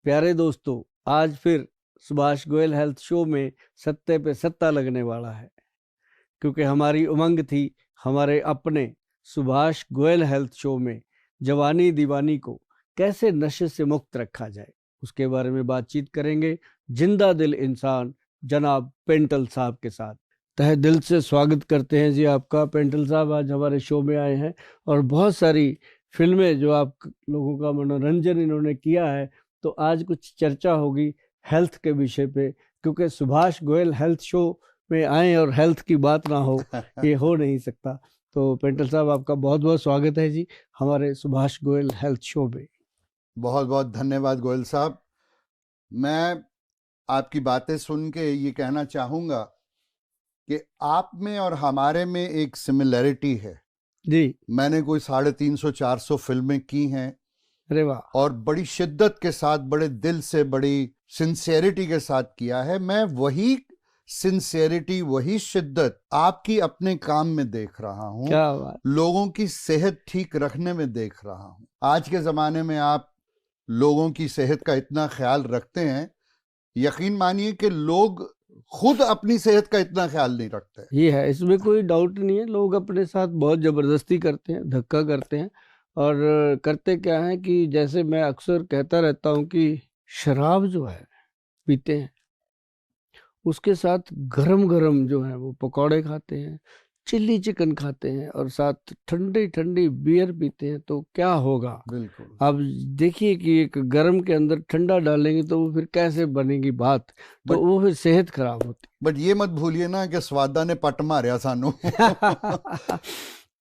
प्यारे दोस्तों, आज फिर सुभाष गोयल हेल्थ शो में सत्ते पे सत्ता लगने वाला है, क्योंकि हमारी उमंग थी हमारे अपने सुभाष गोयल हेल्थ शो में जवानी दीवानी को कैसे नशे से मुक्त रखा जाए, उसके बारे में बातचीत करेंगे जिंदा दिल इंसान जनाब पेंटल साहब के साथ। तहे दिल से स्वागत करते हैं जी आपका पेंटल साहब। आज हमारे शो में आए हैं और बहुत सारी फिल्में जो आप लोगों का मनोरंजन इन्होंने किया है, तो आज कुछ चर्चा होगी हेल्थ के विषय पे, क्योंकि सुभाष गोयल हेल्थ शो में आए और हेल्थ की बात ना हो ये हो नहीं सकता। तो पेंटल साहब, आपका बहुत बहुत स्वागत है जी हमारे सुभाष गोयल हेल्थ शो में। बहुत बहुत धन्यवाद गोयल साहब। मैं आपकी बातें सुन के ये कहना चाहूँगा कि आप में और हमारे में एक सिमिलैरिटी है जी। मैंने कोई 350-400 फिल्में की हैं। अरे वाह। और बड़ी शिद्दत के साथ, बड़े दिल से, बड़ी सिंसियरिटी के साथ किया है। मैं वही सिंसियरिटी, वही शिद्दत आपकी अपने काम में देख रहा हूँ। क्या बात। लोगों की सेहत ठीक रखने में देख रहा हूँ। आज के ज़माने में आप लोगों की सेहत का इतना ख्याल रखते हैं, यकीन मानिए कि लोग खुद अपनी सेहत का इतना ख्याल नहीं रखते। ये है, इसमें कोई डाउट नहीं है। लोग अपने साथ बहुत ज़बरदस्ती करते हैं, धक्का करते हैं। और करते क्या है कि जैसे मैं अक्सर कहता रहता हूँ कि शराब जो है पीते हैं, उसके साथ गरम गरम जो है वो पकौड़े खाते हैं, चिल्ली चिकन खाते हैं और साथ ठंडी ठंडी बियर पीते हैं, तो क्या होगा। बिल्कुल। अब देखिए कि एक गरम के अंदर ठंडा डालेंगे तो वो फिर कैसे बनेगी बात, तो वो फिर सेहत खराब होती। बट ये मत भूलिए ना कि स्वादा ने पट मारिया सानू।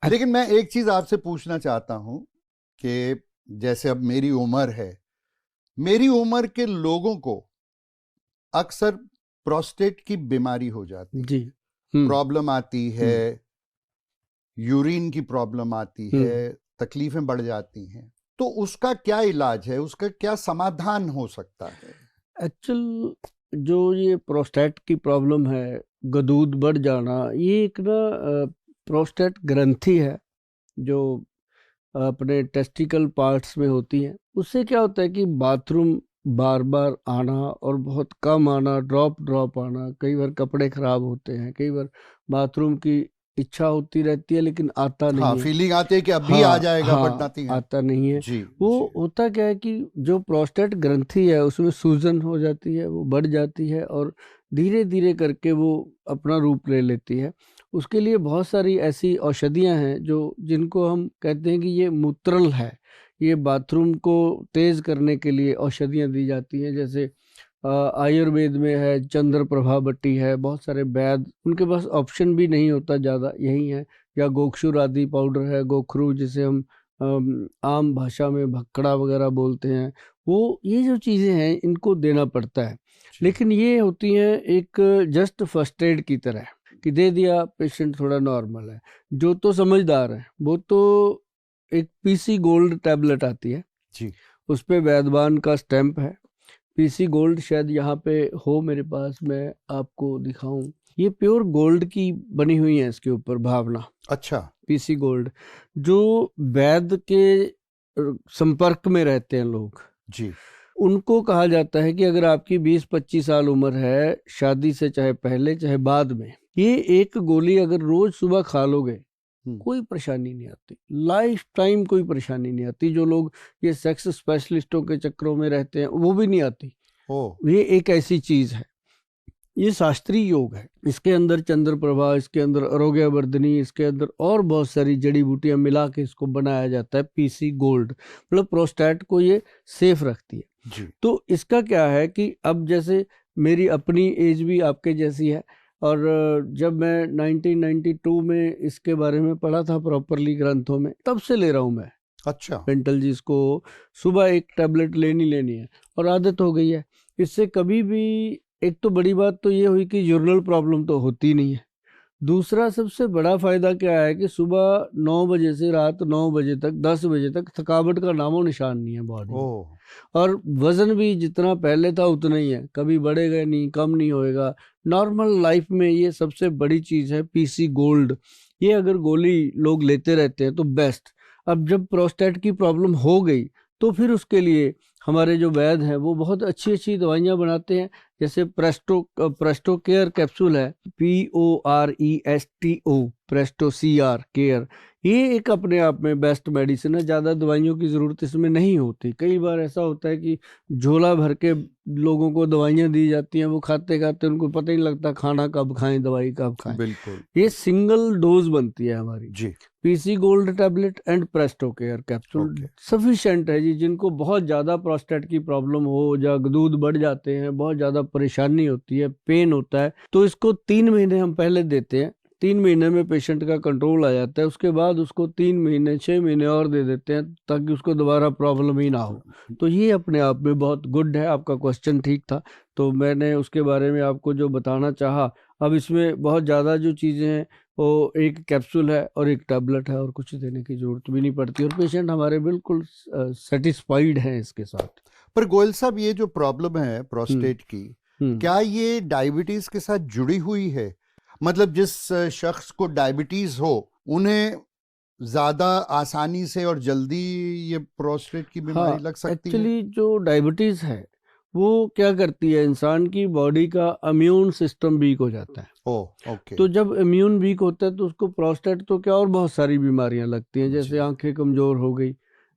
लेकिन मैं एक चीज आपसे पूछना चाहता हूं कि जैसे अब मेरी उम्र है, मेरी उम्र के लोगों को अक्सर प्रोस्टेट की बीमारी हो जाती है जी। प्रॉब्लम आती है, यूरिन की प्रॉब्लम आती है, तकलीफें बढ़ जाती हैं। तो उसका क्या इलाज है, उसका क्या समाधान हो सकता है? एक्चुअल जो ये प्रोस्टेट की प्रॉब्लम है, गदूद बढ़ जाना, ये एक ना प्रोस्टेट ग्रंथि है जो अपने टेस्टिकल पार्ट्स में होती है। उससे क्या होता है कि बाथरूम बार बार आना और बहुत कम आना, ड्रॉप आना, कई बार कपड़े खराब होते हैं, कई बार बाथरूम की इच्छा होती रहती है लेकिन आता नहीं है। फीलिंग आती है कि अभी आ जाएगा, बट नथिंग आता नहीं है जी। वो होता क्या है कि जो प्रोस्टेट ग्रंथि है उसमें सूजन हो जाती है, वो बढ़ जाती है और धीरे धीरे करके वो अपना रूप ले लेती है। उसके लिए बहुत सारी ऐसी औषधियां हैं जो जिनको हम कहते हैं कि ये मूत्रल है, ये बाथरूम को तेज करने के लिए औषधियां दी जाती हैं। जैसे आयुर्वेद में है, चंद्र प्रभा बट्टी है, बहुत सारे वैद्य, उनके पास ऑप्शन भी नहीं होता ज़्यादा, यही है। या गोक्षुर आदि पाउडर है, गोखरू जिसे हम आम भाषा में भक्कड़ा वगैरह बोलते हैं, वो ये जो चीज़ें हैं इनको देना पड़ता है। लेकिन ये होती हैं एक जस्ट फर्स्ट एड की तरह कि दे दिया, पेशेंट थोड़ा नॉर्मल है। जो तो समझदार है वो तो एक पीसी गोल्ड टैबलेट आती है जी, उस पे वैद्यवान का स्टैंप है। पीसी गोल्ड शायद यहाँ पे हो मेरे पास, मैं आपको दिखाऊं। ये प्योर गोल्ड की बनी हुई है, इसके ऊपर भावना। अच्छा। पीसी गोल्ड जो वैद्य के संपर्क में रहते हैं लोग जी, उनको कहा जाता है कि अगर आपकी 20-25 साल उम्र है, शादी से चाहे पहले चाहे बाद में, ये एक गोली अगर रोज सुबह खा लोगे कोई परेशानी नहीं आती, लाइफ टाइम कोई परेशानी नहीं आती। जो लोग ये सेक्स स्पेशलिस्टों के चक्करों में रहते हैं वो भी नहीं आती। ये एक ऐसी चीज है, ये शास्त्रीय योग है। इसके अंदर चंद्र प्रभा, इसके अंदर आरोग्य वर्धनी, इसके अंदर और बहुत सारी जड़ी बूटियां मिला के इसको बनाया जाता है पीसी गोल्ड। मतलब प्रोस्टेट को ये सेफ रखती है जी। तो इसका क्या है कि अब जैसे मेरी अपनी एज भी आपके जैसी है, और जब मैं 1992 में इसके बारे में पढ़ा था प्रॉपरली ग्रंथों में, तब से ले रहा हूँ मैं। अच्छा। पेंटल जी, इसको सुबह एक टैबलेट लेनी है और आदत हो गई है। इससे कभी भी, एक तो बड़ी बात तो ये हुई कि यूरिनल प्रॉब्लम तो होती नहीं है। दूसरा सबसे बड़ा फायदा क्या है कि सुबह 9 बजे से रात 9 बजे तक, 10 बजे तक थकावट का नामो निशान नहीं है बॉडी में। और वजन भी जितना पहले था उतना ही है, कभी बढ़ेगा नहीं, कम नहीं होएगा। नॉर्मल लाइफ में ये सबसे बड़ी चीज है पीसी गोल्ड। ये अगर गोली लोग लेते रहते हैं तो बेस्ट। अब जब प्रोस्टेट की प्रॉब्लम हो गई तो फिर उसके लिए हमारे जो वैद्य हैं वो बहुत अच्छी अच्छी दवाइयाँ बनाते हैं। जैसे प्रेस्टो केयर कैप्सूल है, PORESTO, प्रेस्टो CR केयर, ये एक अपने आप में बेस्ट मेडिसिन है। ज़्यादा दवाइयों की ज़रूरत इसमें नहीं होती। कई बार ऐसा होता है कि झोला भर के लोगों को दवाइयाँ दी जाती हैं, वो खाते खाते उनको पता ही नहीं लगता खाना कब खाएं, दवाई कब खाएं। बिल्कुल ये सिंगल डोज बनती है हमारी जी। PC gold tablet and Presto care capsule okay. Sufficient है जी। जिनको बहुत ज़्यादा प्रोस्टेट की प्रॉब्लम हो या दूध बढ़ जाते हैं, बहुत ज़्यादा परेशानी होती है, पेन होता है, तो इसको 3 महीने हम पहले देते हैं। 3 महीने में पेशेंट का कंट्रोल आ जाता है। उसके बाद उसको 3 महीने 6 महीने और दे देते हैं ताकि उसको दोबारा प्रॉब्लम ही ना हो। तो ये अपने आप में बहुत गुड है। आपका क्वेश्चन ठीक था, तो मैंने उसके बारे में आपको जो बताना चाहा। अब इसमें बहुत ज़्यादा जो चीज़ें हैं वो एक कैप्सूल है और एक टैबलेट है, और कुछ देने की जरूरत भी नहीं पड़ती, और पेशेंट हमारे बिल्कुल सेटिस्फाइड हैं इसके साथ। पर गोयल साहब, ये जो प्रॉब्लम है प्रोस्टेट की, क्या ये डायबिटीज के साथ जुड़ी हुई है? मतलब जिस शख्स को डायबिटीज हो उन्हें ज्यादा आसानी से और जल्दी ये प्रोस्टेट की बीमारी लग सकती है? एक्चुअली जो डायबिटीज है वो क्या करती है, इंसान की बॉडी का इम्यून सिस्टम वीक हो जाता है। ओके। तो जब इम्यून वीक होता है तो उसको प्रोस्टेट तो क्या और बहुत सारी बीमारियां लगती हैं, जैसे आंखें कमजोर हो गई,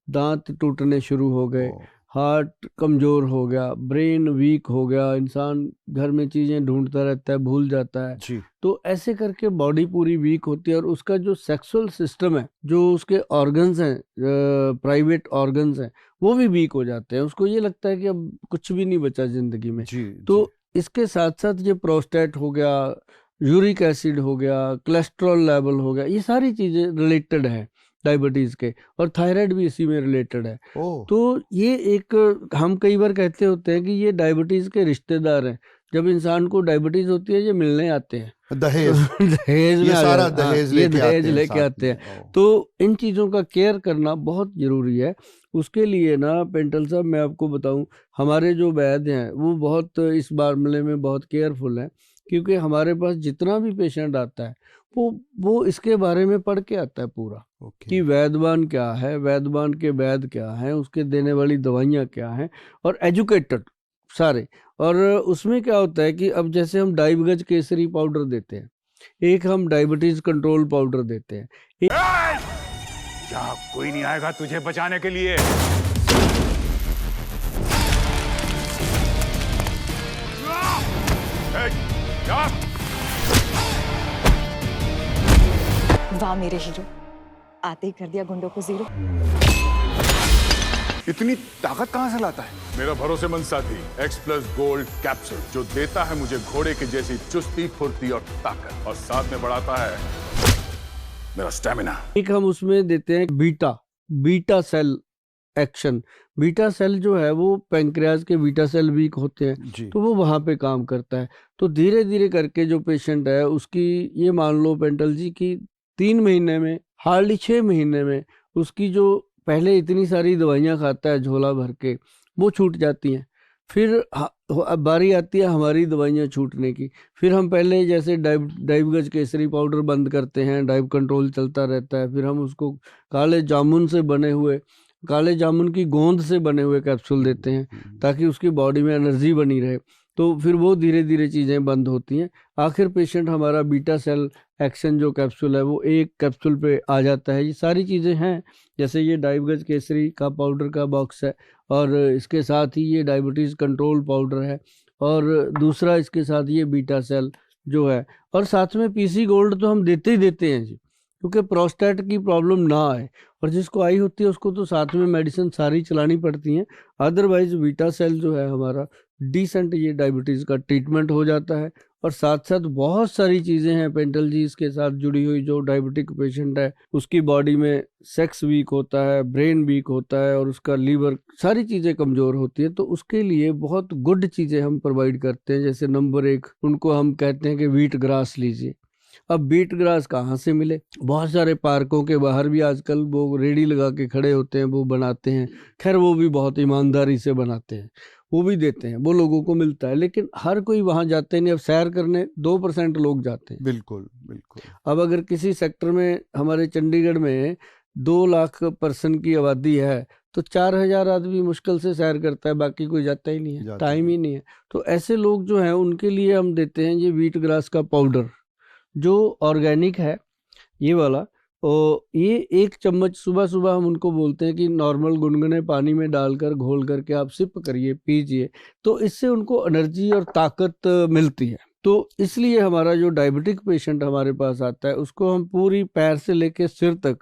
दांत टूटने शुरू हो गए, हार्ट कमजोर हो गया, ब्रेन वीक हो गया, इंसान घर में चीजें ढूंढता रहता है, भूल जाता है जी। तो ऐसे करके बॉडी पूरी वीक होती है। और उसका जो सेक्सुअल सिस्टम है, जो उसके ऑर्गन्स हैं, प्राइवेट ऑर्गन्स हैं, वो भी वीक हो जाते हैं। उसको ये लगता है कि अब कुछ भी नहीं बचा जिंदगी में। तो इसके साथ साथ ये प्रोस्टेट हो गया, यूरिक एसिड हो गया, कोलेस्ट्रॉल लेवल हो गया, ये सारी चीजें रिलेटेड है डायबिटीज के, और थायराइड भी इसी में रिलेटेड है। तो ये एक, हम कई बार कहते होते हैं कि ये डायबिटीज के रिश्तेदार हैं। जब इंसान को डायबिटीज होती है ये मिलने आते हैं, दहेज दहेज में ये आ सारा जाते हैं। दहेज ये लेके दहेज आते हैं लेके साथ आते में। हैं। तो इन चीज़ों का केयर करना बहुत ज़रूरी है। उसके लिए ना पेंटल साहब मैं आपको बताऊं, हमारे जो वैद्य हैं वो बहुत इस मामले में बहुत केयरफुल हैं, क्योंकि हमारे पास जितना भी पेशेंट आता है वो इसके बारे में पढ़ के आता है पूरा, कि वैद्यवान क्या है, वैद्यवान के वैद्य क्या हैं, उसके देने वाली दवाइयाँ क्या हैं, और एजुकेटेड सारे। और उसमें क्या होता है कि अब जैसे हम डाइबगज केसरी पाउडर देते हैं, एक हम डायबिटीज कंट्रोल पाउडर देते हैं, यहाँ कोई नहीं आएगा तुझे बचाने के लिए। वाह मेरे हीरो, आते ही कर दिया गुंडों को जीरो। इतनी ताकत कहां से लाता है? मेरा भरोसेमंद साथी X+ गोल्ड कैप्सूल, जो देता है मुझे घोड़े की जैसी चुस्ती, फुर्ती और ताकत, और साथ में बढ़ाता है मेरा स्टेमिना। एक हम उसमें देते हैं beta cell action. Beta cell जो है वो पैंक्रियाज के बीटा सेल वीक होते हैं, तो वो वहाँ पे काम करता है। तो धीरे धीरे करके जो पेशेंट है उसकी, ये मान लो पेंटल जी की 3 महीने में, हार्डली 6 महीने में, उसकी जो पहले इतनी सारी दवाइयाँ खाता है झोला भर के, वो छूट जाती हैं। फिर अब बारी आती है हमारी दवाइयाँ छूटने की। फिर हम पहले जैसे डाइबगज केसरी पाउडर बंद करते हैं, डाइब कंट्रोल चलता रहता है। फिर हम उसको काले जामुन से बने हुए, काले जामुन की गोंद से बने हुए कैप्सूल देते हैं ताकि उसकी बॉडी में एनर्जी बनी रहे। तो फिर वो धीरे धीरे चीज़ें बंद होती हैं। आखिर पेशेंट हमारा बीटा सेल एक्शन जो कैप्सूल है वो एक कैप्सूल पे आ जाता है। ये सारी चीज़ें हैं, जैसे ये डाइबगज केसरी का पाउडर का बॉक्स है, और इसके साथ ही ये डायबिटीज़ कंट्रोल पाउडर है, और दूसरा इसके साथ ये बीटा सेल जो है, और साथ में PC गोल्ड तो हम देते ही देते हैं जी, क्योंकि प्रोस्टेट की प्रॉब्लम ना आए। और जिसको आई होती है उसको तो साथ में मेडिसिन सारी चलानी पड़ती हैं। अदरवाइज बीटा सेल जो है हमारा डिसेंट ये डायबिटीज़ का ट्रीटमेंट हो जाता है। और साथ साथ बहुत सारी चीज़ें हैं पेंटल जी इसके साथ जुड़ी हुई। जो डायबिटिक पेशेंट है उसकी बॉडी में सेक्स वीक होता है, ब्रेन वीक होता है, और उसका लीवर, सारी चीज़ें कमज़ोर होती है। तो उसके लिए बहुत गुड चीज़ें हम प्रोवाइड करते हैं। जैसे नंबर 1 उनको हम कहते हैं कि व्हीट ग्रास लीजिए। अब बीट ग्रास कहाँ से मिले? बहुत सारे पार्कों के बाहर भी आजकल वो रेडी लगा के खड़े होते हैं, वो बनाते हैं। खैर वो भी बहुत ईमानदारी से बनाते हैं, वो भी देते हैं, वो लोगों को मिलता है। लेकिन हर कोई वहाँ जाते नहीं। अब सैर करने 2% लोग जाते हैं। बिल्कुल बिल्कुल। अब अगर किसी सेक्टर में, हमारे चंडीगढ़ में 2 लाख पर्सन की आबादी है, तो 4000 आदमी मुश्किल से सैर करता है, बाकी कोई जाता ही नहीं है, जाता टाइम नहीं। ही नहीं है। तो ऐसे लोग जो हैं उनके लिए हम देते हैं ये व्हीट ग्रास का पाउडर, जो ऑर्गेनिक है ये वाला। और ये 1 चम्मच सुबह सुबह हम उनको बोलते हैं कि नॉर्मल गुनगुने पानी में डालकर घोल करके आप सिप करिए, पीजिए, तो इससे उनको एनर्जी और ताकत मिलती है। तो इसलिए हमारा जो डायबिटिक पेशेंट हमारे पास आता है उसको हम पूरी पैर से लेकर सिर तक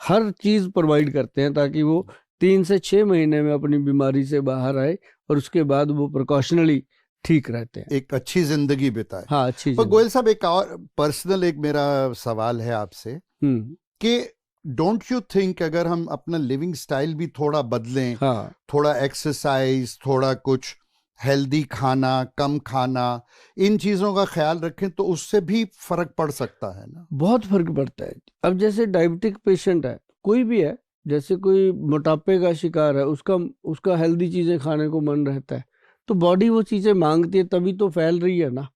हर चीज़ प्रोवाइड करते हैं, ताकि वो 3 से 6 महीने में अपनी बीमारी से बाहर आए और उसके बाद वो प्रिकॉशनली ठीक रहते हैं, एक अच्छी जिंदगी बिताए। हाँ अच्छी पर जिंदगी। गोयल साहब, एक और पर्सनल एक मेरा सवाल है आपसे कि डोंट यू थिंक अगर हम अपना लिविंग स्टाइल भी थोड़ा बदलें, हाँ थोड़ा एक्सरसाइज, थोड़ा कुछ हेल्दी खाना, कम खाना, इन चीजों का ख्याल रखें तो उससे भी फर्क पड़ सकता है ना? बहुत फर्क पड़ता है। अब जैसे डायबिटिक पेशेंट है, कोई भी है, जैसे कोई मोटापे का शिकार है, उसका हेल्दी चीज़ें खाने को मन रहता है, तो बॉडी वो चीज़ें मांगती है, तभी तो फैल रही है ना।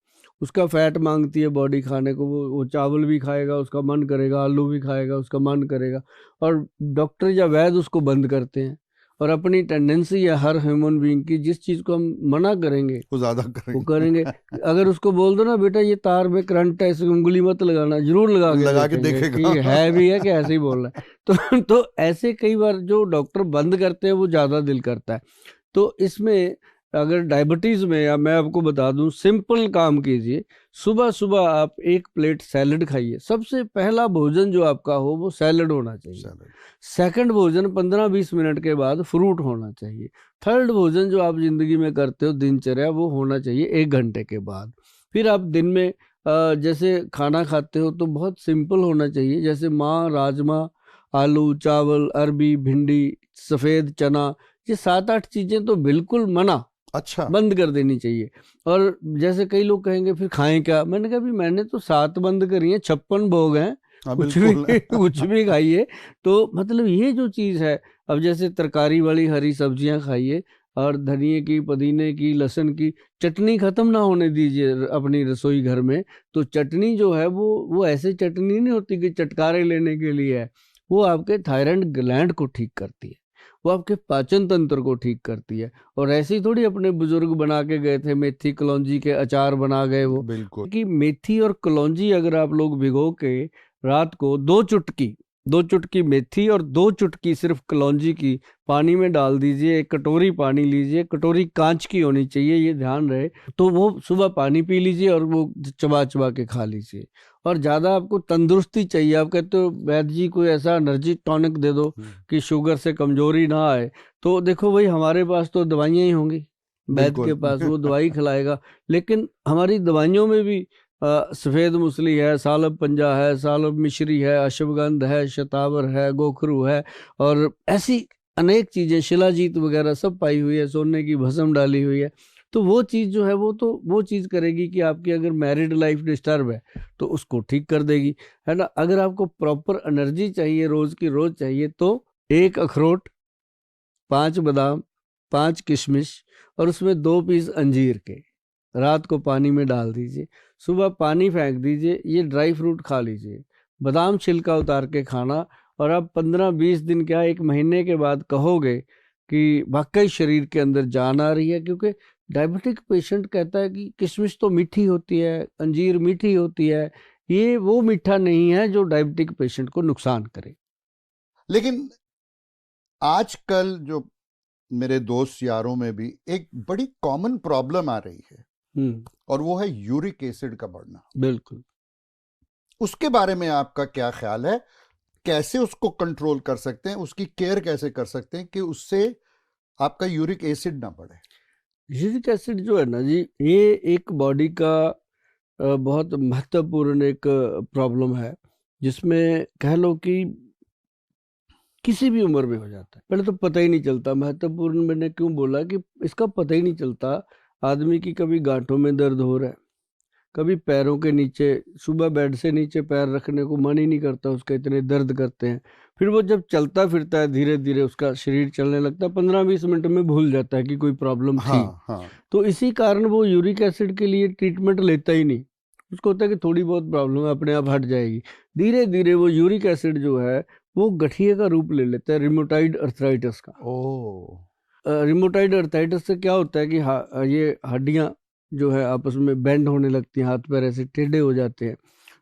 उसका फैट मांगती है बॉडी खाने को, वो चावल भी खाएगा उसका मन करेगा, आलू भी खाएगा उसका मन करेगा, और डॉक्टर या वैद्य उसको बंद करते हैं। और अपनी टेंडेंसी है हर ह्यूमन बीइंग की, जिस चीज़ को हम मना करेंगे वो ज्यादा वो करेंगे। अगर उसको बोल दो ना बेटा ये तार में करंट है, इसमें उंगली मत लगाना, जरूर लगा के देखेंगे कि है भी है कि ऐसे ही बोल रहा है। तो ऐसे कई बार जो डॉक्टर बंद करते हैं वो ज़्यादा दिल करता है। तो इसमें अगर डायबिटीज़ में, या मैं आपको बता दूं, सिंपल काम कीजिए। सुबह सुबह आप 1 प्लेट सैलड खाइए। सबसे पहला भोजन जो आपका हो वो सैलड होना चाहिए। सेकंड भोजन 15-20 मिनट के बाद फ्रूट होना चाहिए। थर्ड भोजन जो आप जिंदगी में करते हो दिनचर्या, वो होना चाहिए 1 घंटे के बाद। फिर आप दिन में जैसे खाना खाते हो तो बहुत सिंपल होना चाहिए, जैसे माँ, राजमा, आलू, चावल, अरबी, भिंडी, सफ़ेद चना, ये 7-8 चीज़ें तो बिल्कुल मना, अच्छा, बंद कर देनी चाहिए। और जैसे कई लोग कहेंगे फिर खाएं क्या, मैंने कहा भी मैंने तो 7 बंद करी हैं, 56 भोग हैं, कुछ भी कुछ भी खाइए। तो मतलब ये जो चीज़ है, अब जैसे तरकारी वाली हरी सब्जियां खाइए, और धनिए की, पुदीने की, लहसुन की चटनी ख़त्म ना होने दीजिए अपनी रसोई घर में। तो चटनी जो है वो ऐसे चटनी नहीं होती कि चटकारे लेने के लिए है, वो आपके थायराइड ग्लैंड को ठीक करती है, वो आपके पाचन तंत्र को ठीक करती है। और ऐसे ही थोड़ी अपने बुजुर्ग बना के गए थे, मेथी कलौंजी के अचार बना गए वो। बिल्कुल। कि मेथी और कलौंजी अगर आप लोग भिगो के रात को 2 चुटकी मेथी और 2 चुटकी सिर्फ कलौंजी की पानी में डाल दीजिए। 1 कटोरी पानी लीजिए, कटोरी कांच की होनी चाहिए, ये ध्यान रहे। तो वो सुबह पानी पी लीजिए और वो चबा चबा के खा लीजिए। और ज़्यादा आपको तंदुरुस्ती चाहिए, आप कहते हो वैद्य जी कोई ऐसा एनर्जी टॉनिक दे दो कि शुगर से कमजोरी ना आए, तो देखो भाई हमारे पास तो दवाइयाँ ही होंगी, वैद्य के पास वो दवाई खिलाएगा। लेकिन हमारी दवाइयों में भी सफ़ेद मूसली है, सालब पंजा है, सालब मिश्री है, अश्वगंध है, शतावर है, गोखरू है, और ऐसी अनेक चीज़ें, शिलाजीत वगैरह सब पाई हुई है, सोने की भस्म डाली हुई है। तो वो चीज़ जो है वो चीज़ करेगी कि आपकी अगर मैरिड लाइफ डिस्टर्ब है तो उसको ठीक कर देगी, है ना। अगर आपको प्रॉपर एनर्जी चाहिए, रोज़ की रोज़ चाहिए, तो 1 अखरोट, 5 बादाम, 5 किशमिश, और उसमें 2 पीस अंजीर के रात को पानी में डाल दीजिए, सुबह पानी फेंक दीजिए, ये ड्राई फ्रूट खा लीजिए, बादाम छिलका उतार के खाना। और आप 15-20 दिन क्या 1 महीने के बाद कहोगे कि वाकई शरीर के अंदर जान आ रही है। क्योंकि डायबिटिक पेशेंट कहता है कि किशमिश तो मीठी होती है, अंजीर मीठी होती है, ये वो मीठा नहीं है जो डायबिटिक पेशेंट को नुकसान करे। लेकिन आजकल जो मेरे दोस्त यारों में भी एक बड़ी कॉमन प्रॉब्लम आ रही है, और वो है यूरिक एसिड का बढ़ना। बिल्कुल। उसके बारे में आपका क्या ख्याल है? कैसे उसको कंट्रोल कर सकते हैं, उसकी केयर कैसे कर सकते हैं कि उससे आपका यूरिक एसिड ना बढ़े? यूरिक एसिड जो है ना जी, ये एक बॉडी का बहुत महत्वपूर्ण एक प्रॉब्लम है, जिसमें कह लो कि किसी भी उम्र में हो जाता है। पहले तो पता ही नहीं चलता। महत्वपूर्ण मैंने क्यों बोला कि इसका पता ही नहीं चलता। आदमी की कभी गांठों में दर्द हो रहा है, कभी पैरों के नीचे, सुबह बेड से नीचे पैर रखने को मन ही नहीं करता उसका, इतने दर्द करते हैं। फिर वो जब चलता फिरता है, धीरे धीरे उसका शरीर चलने लगता है, 15-20 मिनट में भूल जाता है कि कोई प्रॉब्लम थी। तो इसी कारण वो यूरिक एसिड के लिए ट्रीटमेंट लेता ही नहीं। उसको होता है कि थोड़ी बहुत प्रॉब्लम है, अपने आप हट जाएगी। धीरे धीरे वो यूरिक एसिड जो है वो गठिए का रूप ले लेता है, रिमोटाइड अर्थराइटिस का। रिमोटाइड अर्थराइटिस से क्या होता है कि ये हड्डियां जो है आपस में बेंड होने लगती हैं, हाथ पैर ऐसे टेढ़े हो जाते हैं,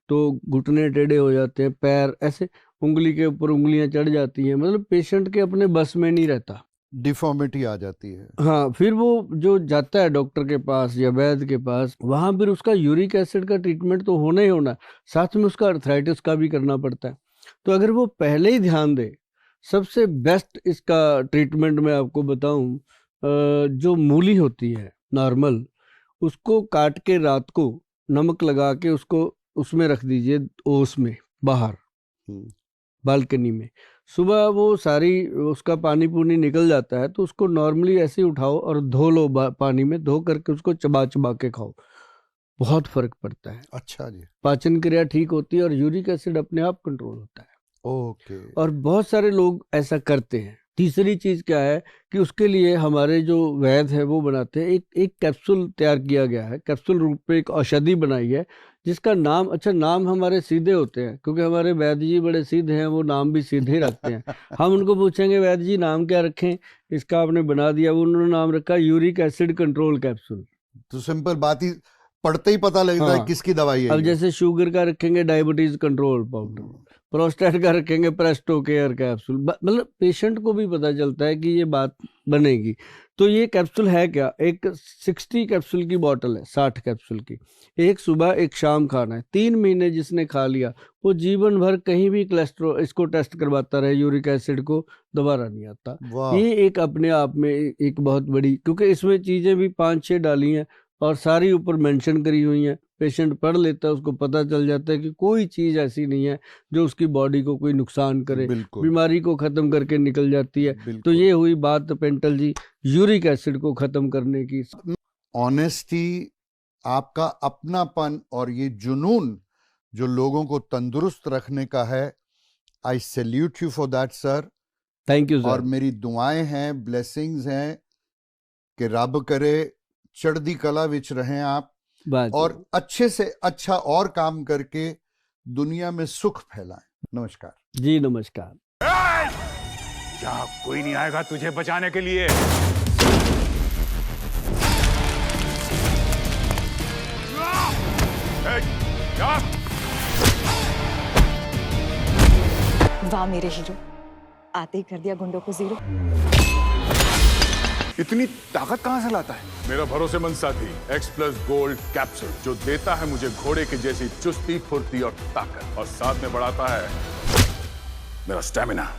तो घुटने टेढ़े हो जाते हैं, पैर ऐसे उंगली के ऊपर उंगलियां चढ़ जाती हैं, मतलब पेशेंट के अपने बस में नहीं रहता, डिफॉर्मिटी आ जाती है। हाँ, फिर वो जो जाता है डॉक्टर के पास या वैद्य के पास, वहां फिर उसका यूरिक एसिड का ट्रीटमेंट तो होना ही होना, साथ में उसका अर्थराइटिस का भी करना पड़ता है। तो अगर वो पहले ही ध्यान दे, सबसे बेस्ट इसका ट्रीटमेंट मैं आपको बताऊं, जो मूली होती है नॉर्मल, उसको काट के रात को नमक लगा के उसको उसमें रख दीजिए, ओस में बाहर बालकनी में, सुबह वो सारी उसका पानी पूनी निकल जाता है, तो उसको नॉर्मली ऐसे ही उठाओ और धो लो, पानी में धो करके उसको चबा चबा के खाओ, बहुत फर्क पड़ता है। अच्छा जी। पाचन क्रिया ठीक होती है और यूरिक एसिड अपने आप कंट्रोल होता है। ओके। और बहुत सारे लोग ऐसा करते हैं। तीसरी चीज क्या है कि उसके लिए हमारे जो वैद्य है वो बनाते हैं, एक कैप्सूल तैयार किया गया है, कैप्सूल रूप में एक औषधि बनाई है जिसका नाम, अच्छा नाम हमारे सीधे होते हैं क्योंकि हमारे वैद्य जी बड़े सीधे हैं, वो नाम भी सीधे ही रखते हैं। हम उनको पूछेंगे वैद्य जी नाम क्या रखें, इसका आपने बना दिया, वो उन्होंने नाम रखा यूरिक एसिड कंट्रोल कैप्सूल। तो सिंपल बात ही, पढ़ते ही पता लगता है किसकी दवाई है। अब जैसे शुगर का रखेंगे डायबिटीज कंट्रोल पाउडर, प्रोस्टेट का रखेंगे प्रेस्टो केयर कैप्सूल, मतलब पेशेंट को भी पता चलता है कि ये बात बनेगी। तो ये कैप्सूल है क्या, एक 60 कैप्सूल की बोतल है, 60 कैप्सूल की, एक सुबह एक शाम खाना है। 3 महीने जिसने खा लिया वो जीवन भर कहीं भी कोलेस्ट्रॉल इसको टेस्ट करवाता रहे, यूरिक एसिड को दोबारा नहीं आता। ये एक अपने आप में एक बहुत बड़ी, क्योंकि इसमें चीजें भी 5-6 डाली हैं और सारी ऊपर मेंशन करी हुई हैं, पेशेंट पढ़ लेता है, उसको पता चल जाता है कि कोई चीज ऐसी नहीं है जो उसकी बॉडी को कोई नुकसान करे, बीमारी को खत्म करके निकल जाती है। तो ये हुई बात पेंटल जी यूरिक एसिड को खत्म करने की। ऑनेस्टी, आपका अपनापन और ये जुनून जो लोगों को तंदुरुस्त रखने का है, आई salute you for that sir. Thank you sir. और मेरी दुआएं हैं, ब्लेसिंग्स हैं कि रब करे चढ़दी कला विच रहें आप और अच्छे से अच्छा और काम करके दुनिया में सुख फैलाएं। नमस्कार जी। नमस्कार। यहाँ कोई नहीं आएगा तुझे बचाने के लिए। वाह मेरे हीरो, आते ही कर दिया गुंडों को जीरो। इतनी ताकत कहां से लाता है? मेरा भरोसेमंद साथी X+ गोल्ड कैप्सूल, जो देता है मुझे घोड़े की जैसी चुस्ती, फुर्ती और ताकत, और साथ में बढ़ाता है मेरा स्टैमिना।